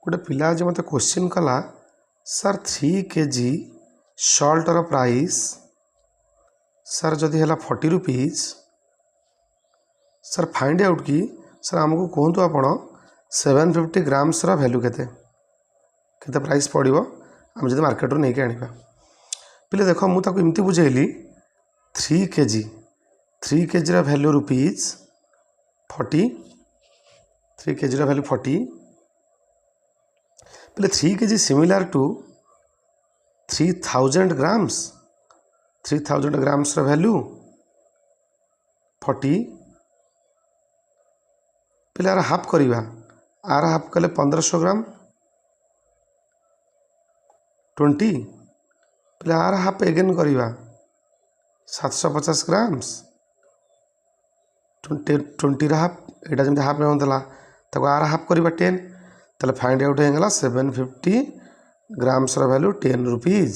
गोटे पिला आज मत क्वेश्चन कला सर 3 kg सल्टर प्राइस सर जदि है 40 रुपीज सर फाइंड आउट कि सर आमको कहतु आपण 750 ग्राम्स वैल्यू केते प्राइस पड़ो आम जब मार्केट नहीं आने पिले देख मुझे एमती बुझेली 3 kg value rupees 40 3 kg value 40 पहले 3 kg similar to 3000 grams 3000 grams value 40 पहले आर हाफ करवा आर हाफ कले 1500 ग्राम 20 पहले आर हाफ एगेन करवा 750 ग्राम्स 20 हाफ यहाँ जमी हाफ होता तक आर हाफ करवा 10 ताले फाइंड आउट होगा 750 ग्राम्स वैल्यू 10 रुपीज।